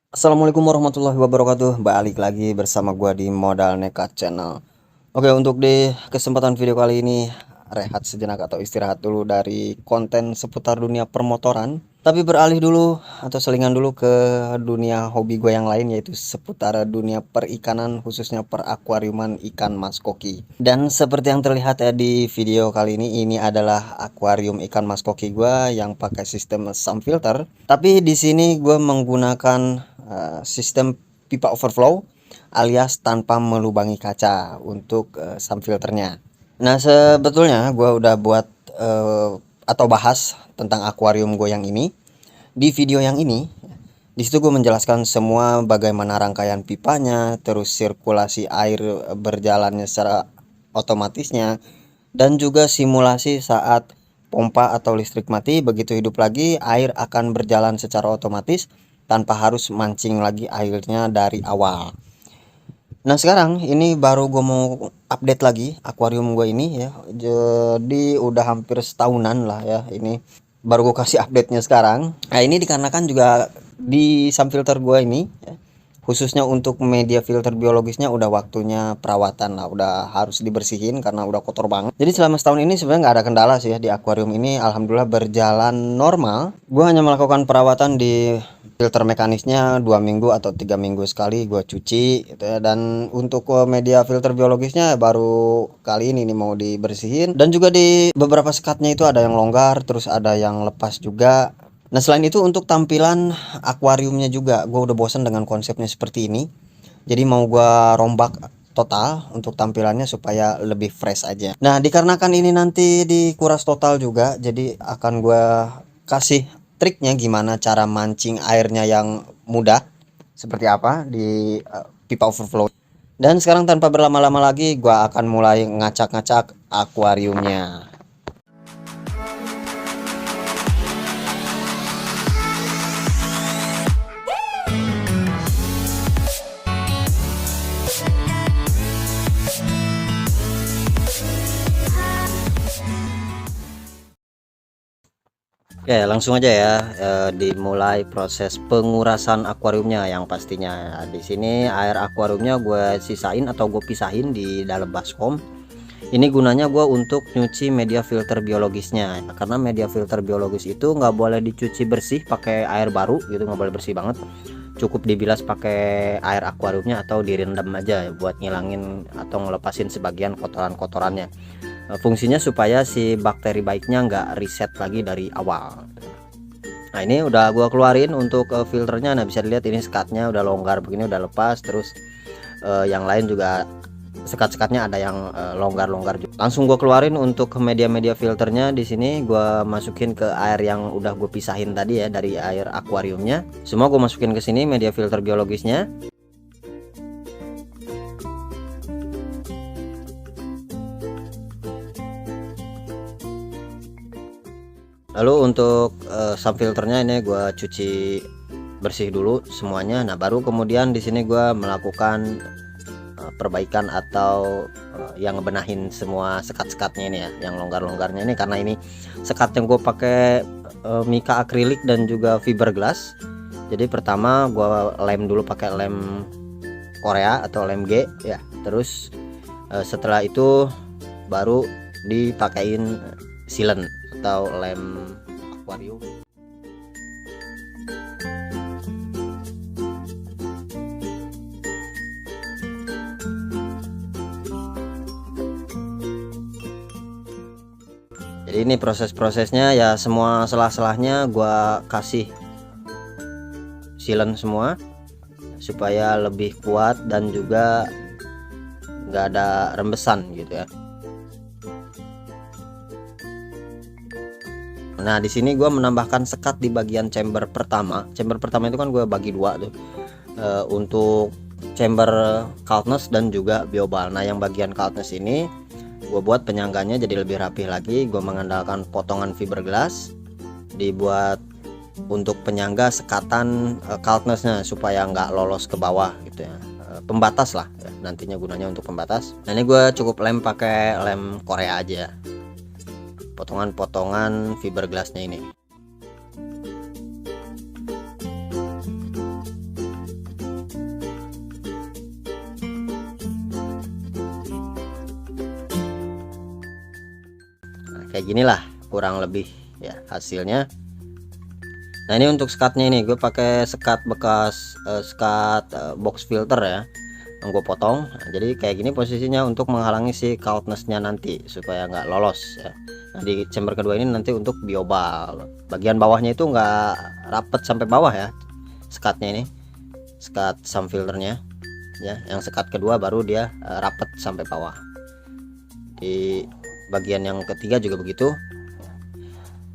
Assalamualaikum warahmatullahi wabarakatuh. Balik lagi bersama gua di Modal Nekat Channel. Oke, untuk di kesempatan video kali ini rehat sejenak atau istirahat dulu dari konten seputar dunia permotoran, tapi beralih dulu atau selingan dulu ke dunia hobi gue yang lain, yaitu seputar dunia perikanan, khususnya perakuariuman ikan mas koki. Dan seperti yang terlihat ya di video kali ini adalah akuarium ikan mas koki gue yang pakai sistem sump filter. Tapi di sini gue menggunakan sistem pipa overflow alias tanpa melubangi kaca untuk sump filternya. Nah, sebetulnya gue udah buat atau bahas tentang akuarium gue yang ini di video yang ini. Di situ gue menjelaskan semua bagaimana rangkaian pipanya, terus sirkulasi air berjalannya secara otomatisnya, dan juga simulasi saat pompa atau listrik mati, begitu hidup lagi air akan berjalan secara otomatis tanpa harus mancing lagi airnya dari awal. Nah, sekarang ini baru gue mau update lagi akuarium gue ini ya. Jadi udah hampir setahunan lah ya ini. Baru gue kasih update-nya sekarang. Nah, ini dikarenakan juga di sump filter gue ini ya, khususnya untuk media filter biologisnya udah waktunya perawatan lah, udah harus dibersihin karena udah kotor banget. Jadi selama setahun ini sebenarnya nggak ada kendala sih ya di akuarium ini, alhamdulillah berjalan normal. Gue hanya melakukan perawatan di filter mekanisnya 2 minggu atau 3 minggu sekali gue cuci gitu ya. Dan untuk media filter biologisnya baru kali ini nih mau dibersihin, dan juga di beberapa sekatnya itu ada yang longgar, terus ada yang lepas juga. Nah, selain itu untuk tampilan akuariumnya juga gue udah bosan dengan konsepnya seperti ini. Jadi mau gue rombak total untuk tampilannya supaya lebih fresh aja. Nah, dikarenakan ini nanti dikuras total juga, jadi akan gue kasih triknya gimana cara mancing airnya yang mudah seperti apa di pipa overflow. Dan sekarang tanpa berlama-lama lagi gue akan mulai ngacak-ngacak akuariumnya. Oke, langsung aja ya, dimulai proses pengurasan akuariumnya yang pastinya. Di sini air akuariumnya gue sisain atau gue pisahin di dalam baskom. Ini gunanya gue untuk nyuci media filter biologisnya, karena media filter biologis itu nggak boleh dicuci bersih pakai air baru gitu, nggak boleh bersih banget. Cukup dibilas pakai air akuariumnya atau direndam aja buat ngilangin atau ngelepasin sebagian kotoran-kotorannya. Fungsinya supaya si bakteri baiknya nggak reset lagi dari awal. Nah, ini udah gua keluarin untuk filternya. Nah, bisa dilihat ini sekatnya udah longgar begini, udah lepas. Terus yang lain juga sekat-sekatnya ada yang longgar-longgar juga. Langsung gua keluarin untuk media-media filternya. Di sini gua masukin ke air yang udah gue pisahin tadi ya dari air akuariumnya. Semua gua masukin ke sini media filter biologisnya. Lalu untuk sump filternya ini gua cuci bersih dulu semuanya. Nah, baru kemudian di sini gua melakukan perbaikan atau yang ngebenahin semua sekat-sekatnya ini ya, yang longgar-longgarnya ini, karena ini sekat yang gue pakai mika akrilik dan juga fiberglass. Jadi pertama gua lem dulu pakai lem Korea atau lem G ya. Terus setelah itu baru dipakein sealant atau lem akuarium. Jadi ini proses-prosesnya ya, semua selah-selahnya gua kasih sealant semua supaya lebih kuat dan juga nggak ada rembesan gitu ya. Nah, di sini gue menambahkan sekat di bagian chamber pertama. Chamber pertama itu kan gue bagi dua tuh, untuk chamber coldness dan juga biobal. Nah, yang bagian coldness ini gue buat penyangganya jadi lebih rapih lagi. Gue mengandalkan potongan fiberglass, dibuat untuk penyangga sekatan coldnessnya supaya nggak lolos ke bawah gitu ya. Pembatas lah ya, nantinya gunanya untuk pembatas. Nah, ini gue cukup lem pakai lem Korea aja, potongan-potongan fiberglassnya ini. kayak gini lah kurang lebih ya hasilnya. Nah ini untuk sekatnya, ini gue pakai sekat bekas sekat box filter ya, yang gue potong. Nah, jadi kayak gini posisinya untuk menghalangi si coldnessnya nanti supaya nggak lolos ya. Nah di chamber kedua ini nanti untuk biobal, bagian bawahnya itu nggak rapet sampai bawah ya sekatnya ini, sekat sump filternya ya. Yang sekat kedua baru dia rapet sampai bawah. Di bagian yang ketiga juga begitu.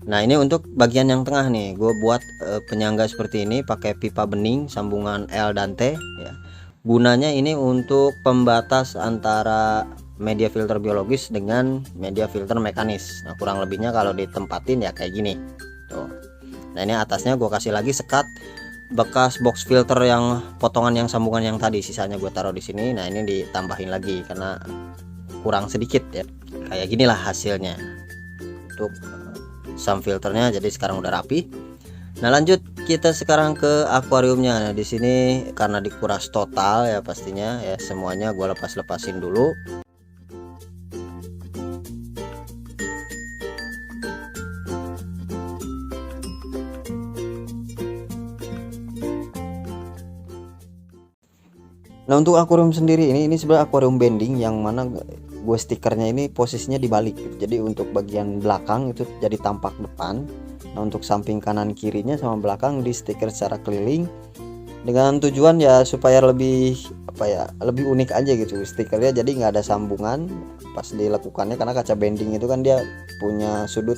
Nah ini untuk bagian yang tengah nih, gue buat penyangga seperti ini pakai pipa bening sambungan L dan T ya. Gunanya ini untuk pembatas antara media filter biologis dengan media filter mekanis. Nah kurang lebihnya kalau ditempatin ya kayak gini tuh. Nah ini atasnya gue kasih lagi sekat bekas box filter yang potongan yang sambungan yang tadi, sisanya gue taruh di sini. Nah ini ditambahin lagi karena kurang sedikit ya. Kayak ginilah hasilnya untuk sump filternya. Jadi sekarang udah rapi. Nah lanjut kita sekarang ke akuariumnya. Nah di sini karena dikuras total ya pastinya ya, semuanya gue lepasin dulu. Nah untuk akuarium sendiri ini sebenarnya akuarium bending yang mana gue stikernya ini posisinya dibalik. Jadi untuk bagian belakang itu jadi tampak depan. Nah untuk samping kanan kirinya sama belakang di stiker secara keliling, dengan tujuan ya supaya lebih lebih unik aja gitu stikernya. Jadi nggak ada sambungan pas dilakukannya, karena kaca bending itu kan dia punya sudut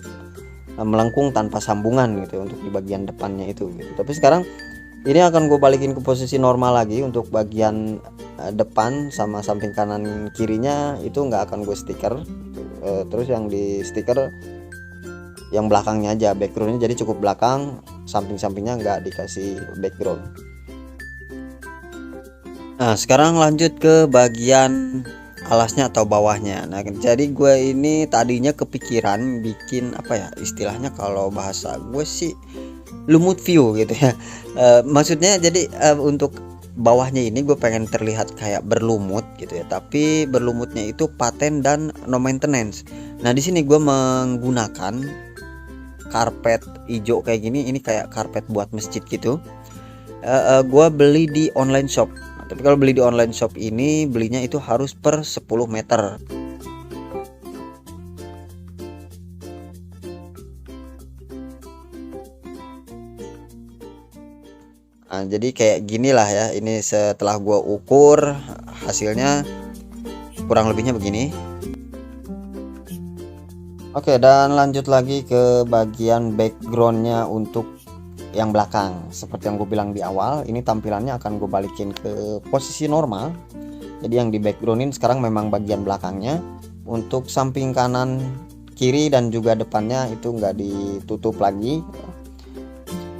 melengkung tanpa sambungan gitu untuk di bagian depannya itu gitu. Tapi sekarang ini akan gue balikin ke posisi normal lagi untuk bagian depan sama samping kanan kirinya itu nggak akan gue stiker. Terus yang di stiker yang belakangnya aja, backgroundnya jadi cukup belakang, samping-sampingnya nggak dikasih background. Nah sekarang lanjut ke bagian alasnya atau bawahnya. Nah jadi gue ini tadinya kepikiran bikin apa ya istilahnya, kalau bahasa gue sih lumut view gitu ya. Maksudnya jadi untuk bawahnya ini gue pengen terlihat kayak berlumut gitu ya, tapi berlumutnya itu paten dan no maintenance. Nah di sini gue menggunakan karpet hijau kayak gini, ini kayak karpet buat masjid gitu. Gue beli di online shop. Nah, tapi kalau beli di online shop ini belinya itu harus per 10 meter. Nah, jadi kayak gini lah ya. Ini setelah gua ukur hasilnya kurang lebihnya begini. Oke, dan lanjut lagi ke bagian backgroundnya untuk yang belakang. Seperti yang gue bilang di awal, ini tampilannya akan gue balikin ke posisi normal. Jadi yang di backgroundin sekarang memang bagian belakangnya. Untuk samping kanan, kiri dan juga depannya itu nggak ditutup lagi.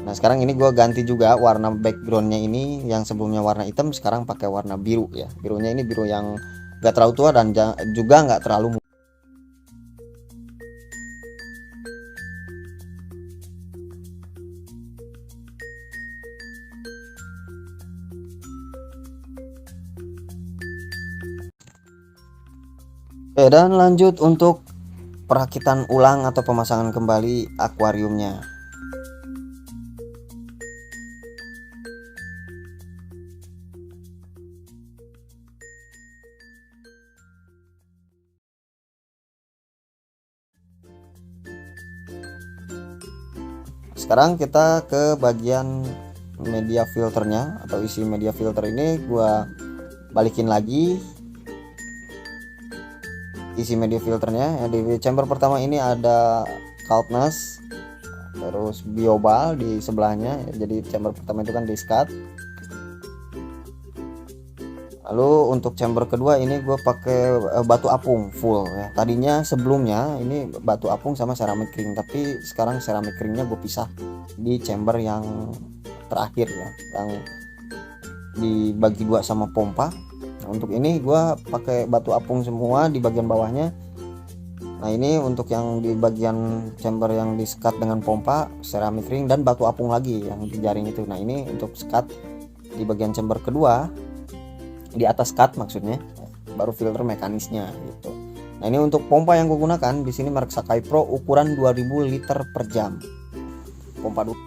Nah sekarang ini gue ganti juga warna backgroundnya ini, yang sebelumnya warna hitam sekarang pakai warna biru ya. Birunya ini biru yang gak terlalu tua dan juga nggak terlalu muda. Oke, dan lanjut untuk perakitan ulang atau pemasangan kembali akuariumnya. Sekarang kita ke bagian media filternya atau isi media filter ini gua balikin lagi isi media filternya ya. Di chamber pertama ini ada coldness, terus biobal di sebelahnya ya. Jadi chamber pertama itu kan diskat. Lalu untuk chamber kedua ini gue pakai batu apung full ya. Tadinya sebelumnya ini batu apung sama ceramic ring, tapi sekarang ceramic ringnya gue pisah di chamber yang terakhir ya, yang dibagi dua sama pompa. Nah, untuk ini gue pakai batu apung semua di bagian bawahnya. Nah ini untuk yang di bagian chamber yang disekat dengan pompa, ceramic ring dan batu apung lagi yang di jaring itu. Nah ini untuk sekat di bagian chamber kedua, di atas cut maksudnya, baru filter mekanisnya gitu. Nah, ini untuk pompa yang gue gunakan di sini merek Sakai Pro ukuran 2000 liter per jam. Pompa dulu.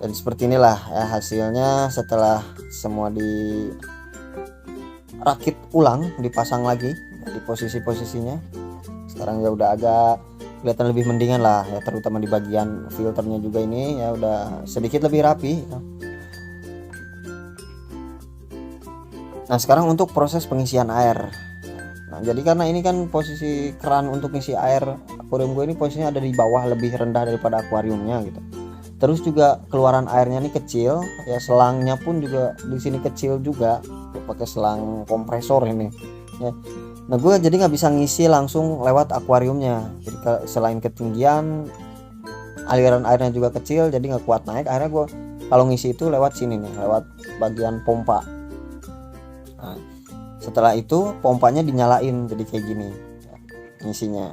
Dan seperti inilah ya hasilnya setelah semua dirakit ulang, dipasang lagi di posisi-posisinya. Sekarang ya udah agak kelihatan lebih mendingan lah ya, terutama di bagian filternya juga ini ya udah sedikit lebih rapi ya. Nah, sekarang untuk proses pengisian air. Nah, jadi karena ini kan posisi keran untuk ngisi air akuarium gue ini posisinya ada di bawah, lebih rendah daripada akuariumnya gitu. Terus juga keluaran airnya ini kecil ya, selangnya pun juga di sini kecil juga, pakai selang kompresor ini ya. Nah, gue jadi nggak bisa ngisi langsung lewat akuariumnya, jadi selain ketinggian aliran airnya juga kecil, jadi nggak kuat naik. Akhirnya gue kalau ngisi itu lewat sini nih, lewat bagian pompa. Nah, setelah itu pompanya dinyalain jadi kayak gini ya, ngisinya.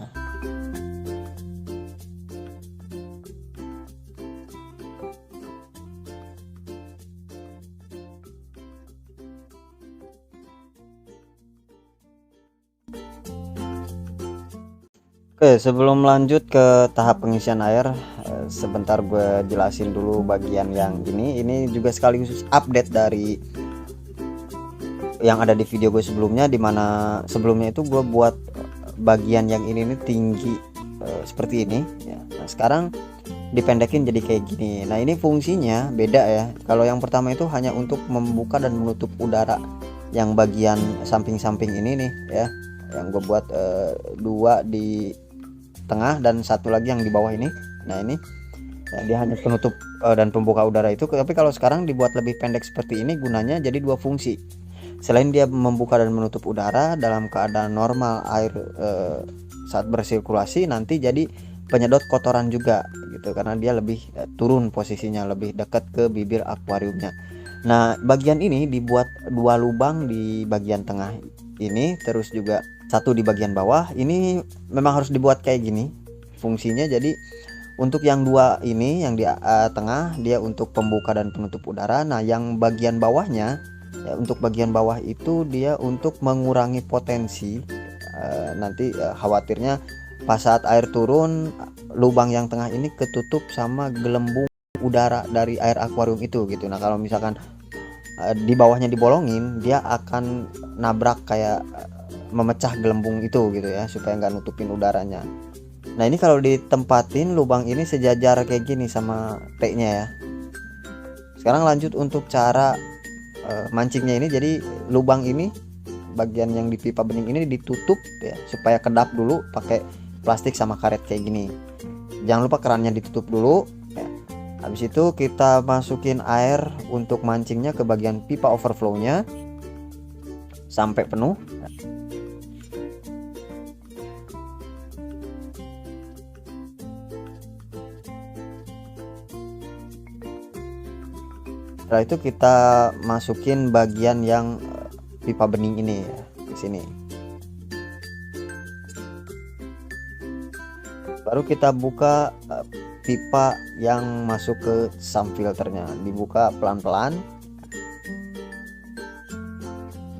Oke, sebelum lanjut ke tahap pengisian air, sebentar gue jelasin dulu bagian yang ini. Ini juga sekaligus update dari yang ada di video gue sebelumnya, dimana sebelumnya itu gue buat bagian yang ini nih tinggi seperti ini ya. Nah, sekarang dipendekin jadi kayak gini. Nah, ini fungsinya beda ya. Kalau yang pertama itu hanya untuk membuka dan menutup udara yang bagian samping-samping ini nih ya, yang gue buat dua di tengah dan satu lagi yang di bawah ini. Nah, ini ya, dia hanya penutup dan pembuka udara itu. Tapi kalau sekarang dibuat lebih pendek seperti ini, gunanya jadi dua fungsi. Selain dia membuka dan menutup udara dalam keadaan normal, air saat bersirkulasi nanti jadi penyedot kotoran juga gitu, karena dia lebih turun posisinya, lebih dekat ke bibir akuariumnya. Nah, bagian ini dibuat dua lubang di bagian tengah ini, terus juga satu di bagian bawah. Ini memang harus dibuat kayak gini fungsinya. Jadi untuk yang dua ini, yang di tengah dia untuk pembuka dan penutup udara. Nah, yang bagian bawahnya ya, untuk bagian bawah itu dia untuk mengurangi potensi nanti khawatirnya pas saat air turun, lubang yang tengah ini ketutup sama gelembung udara dari air akuarium itu gitu. Nah, kalau misalkan di bawahnya dibolongin, dia akan nabrak kayak memecah gelembung itu gitu ya, supaya nggak nutupin udaranya. Nah, ini kalau ditempatin lubang ini sejajar kayak gini sama T-nya ya. Sekarang lanjut untuk cara mancingnya ini. Jadi lubang ini, bagian yang di pipa bening ini ditutup ya, supaya kedap dulu pakai plastik sama karet kayak gini. Jangan lupa kerannya ditutup dulu ya. Habis itu kita masukin air untuk mancingnya ke bagian pipa overflow-nya sampai penuh. Setelah itu kita masukin bagian yang pipa bening ini ya, di sini. Baru kita buka pipa yang masuk ke sump filternya, dibuka pelan-pelan.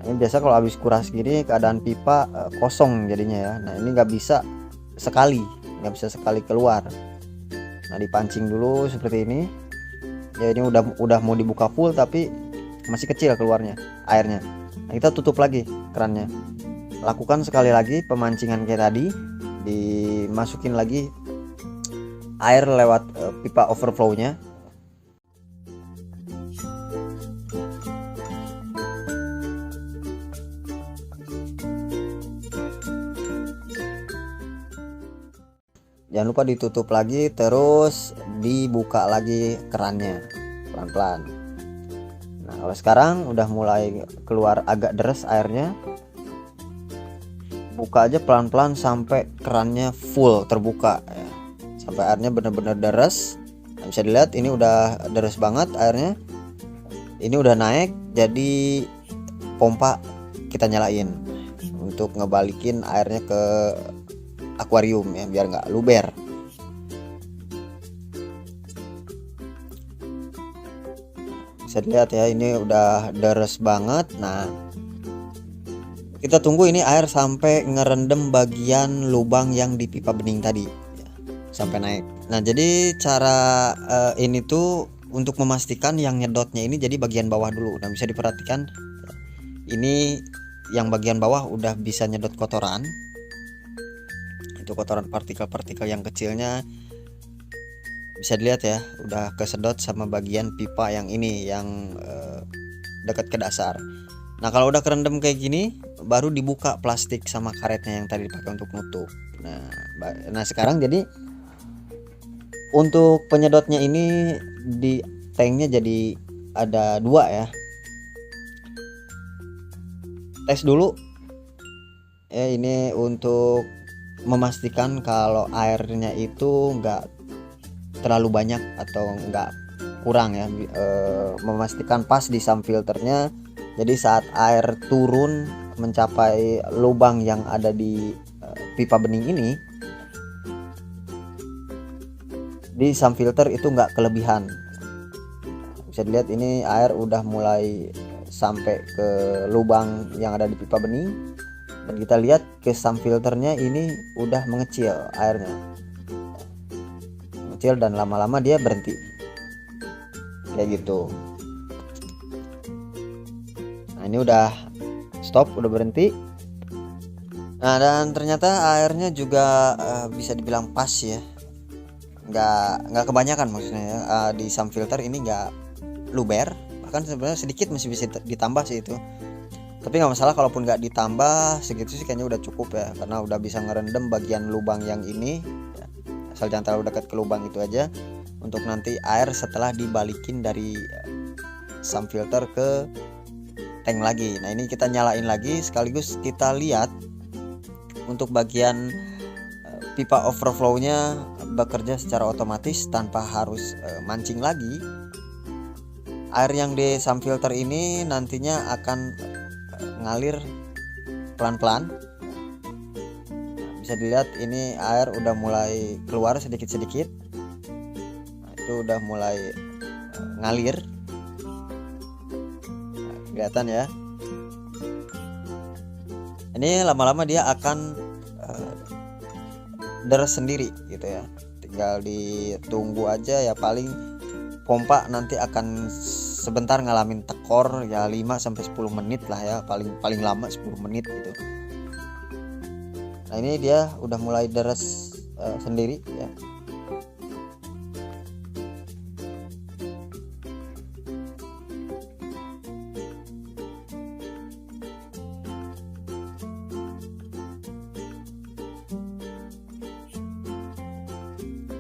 Ini biasa kalau habis kuras gini keadaan pipa kosong jadinya ya. Nah, ini nggak bisa sekali keluar. Nah, dipancing dulu seperti ini. Ya, ini udah mau dibuka full tapi masih kecil keluarnya airnya. Nah, kita tutup lagi kerannya. Lakukan sekali lagi pemancingan kayak tadi, dimasukin lagi air lewat pipa overflow-nya. Jangan lupa ditutup lagi, terus dibuka lagi kerannya pelan-pelan. Nah, kalau sekarang udah mulai keluar agak deres airnya, buka aja pelan-pelan sampai kerannya full terbuka ya. Sampai airnya benar-benar deres. Nah, bisa dilihat ini udah deres banget airnya. Ini udah naik, jadi pompa kita nyalain untuk ngebalikin airnya ke akuarium ya, biar nggak luber. Bisa dilihat ya, ini udah deres banget. Nah, Kita tunggu ini air sampai ngerendam bagian lubang yang di pipa bening tadi ya, sampai naik. Nah jadi cara ini tuh untuk memastikan yang nyedotnya ini jadi bagian bawah dulu. Nah bisa diperhatikan ini yang bagian bawah udah bisa nyedot kotoran, itu kotoran partikel-partikel yang kecilnya bisa dilihat ya, udah kesedot sama bagian pipa yang ini yang dekat ke dasar. Nah kalau udah kerendam kayak gini baru dibuka plastik sama karetnya yang tadi dipakai untuk nutup. Nah sekarang jadi untuk penyedotnya ini di tanknya jadi ada dua ya. Tes dulu ya, ini untuk memastikan kalau airnya itu enggak terlalu banyak atau enggak kurang ya, memastikan pas di sump filternya. Jadi saat air turun mencapai lubang yang ada di pipa bening ini, di sump filter itu enggak kelebihan. Bisa dilihat ini air udah mulai sampai ke lubang yang ada di pipa bening, dan kita lihat ke sump filternya ini udah mengecil airnya, mengecil dan lama-lama dia berhenti kayak gitu. Nah ini udah stop, udah berhenti. Nah dan ternyata airnya juga bisa dibilang pas ya, nggak kebanyakan maksudnya ya. Di sump filter ini nggak luber, bahkan sebenarnya sedikit masih bisa ditambah sih itu, tapi nggak masalah kalaupun nggak ditambah, segitu sih kayaknya udah cukup ya, karena udah bisa ngerendam bagian lubang yang ini ya. Asal jangan terlalu dekat ke lubang itu aja, untuk nanti air setelah dibalikin dari sump filter ke tank lagi. Nah ini kita nyalain lagi sekaligus kita lihat untuk bagian pipa overflow-nya bekerja secara otomatis tanpa harus mancing lagi. Air yang di sump filter ini nantinya akan ngalir pelan-pelan. Bisa dilihat ini air udah mulai keluar sedikit-sedikit. Nah, itu udah mulai ngalir. Nah, kelihatan ya. Ini lama-lama dia akan deres sendiri gitu ya. Tinggal ditunggu aja ya, paling pompa nanti akan sebentar ngalamin tekor ya, 5-10 menit lah ya, paling lama 10 menit gitu. Nah ini dia udah mulai deres sendiri ya.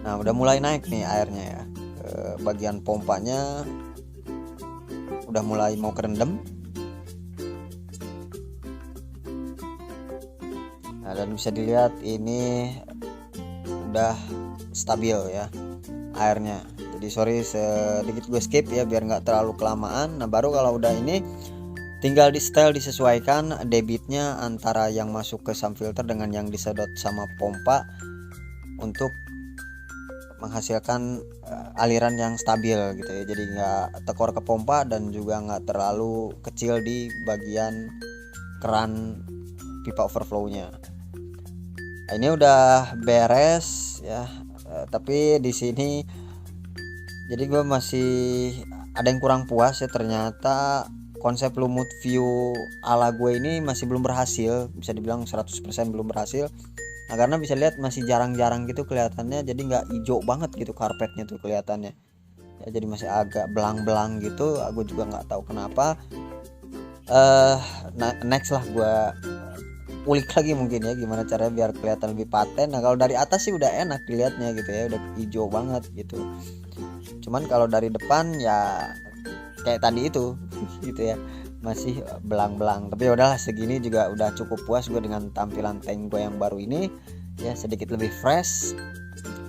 Nah udah mulai naik nih airnya ya, bagian pompanya udah mulai mau kerendam. Nah dan bisa dilihat ini udah stabil ya airnya. Jadi sorry sedikit gue skip ya biar nggak terlalu kelamaan. Nah baru kalau udah ini tinggal di setel, disesuaikan debitnya antara yang masuk ke sump filter dengan yang disedot sama pompa untuk menghasilkan aliran yang stabil gitu ya. Jadi nggak tekor ke pompa dan juga nggak terlalu kecil di bagian keran pipa overflow-nya. Nah, ini udah beres ya, tapi di sini jadi gue masih ada yang kurang puas ya. Ternyata konsep lumut view ala gue ini masih belum berhasil, bisa dibilang 100% belum berhasil. Nah karena bisa lihat masih jarang-jarang gitu kelihatannya, jadi nggak hijau banget gitu karpetnya tuh kelihatannya ya, jadi masih agak belang-belang gitu. Aku juga nggak tahu kenapa. Next lah gue ulik lagi mungkin ya, gimana caranya biar kelihatan lebih paten. Nah kalau dari atas sih udah enak dilihatnya gitu ya, udah hijau banget gitu. Cuman kalau dari depan ya kayak tadi itu gitu ya, masih belang-belang. Tapi udahlah, segini juga udah cukup puas gue dengan tampilan tank gue yang baru ini ya, sedikit lebih fresh.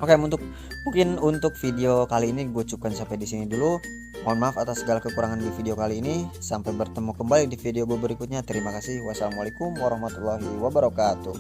Oke, mungkin untuk video kali ini gue cukupkan sampai di sini dulu. Mohon maaf atas segala kekurangan di video kali ini. Sampai bertemu kembali di video gue berikutnya. Terima kasih. Wassalamualaikum warahmatullahi wabarakatuh.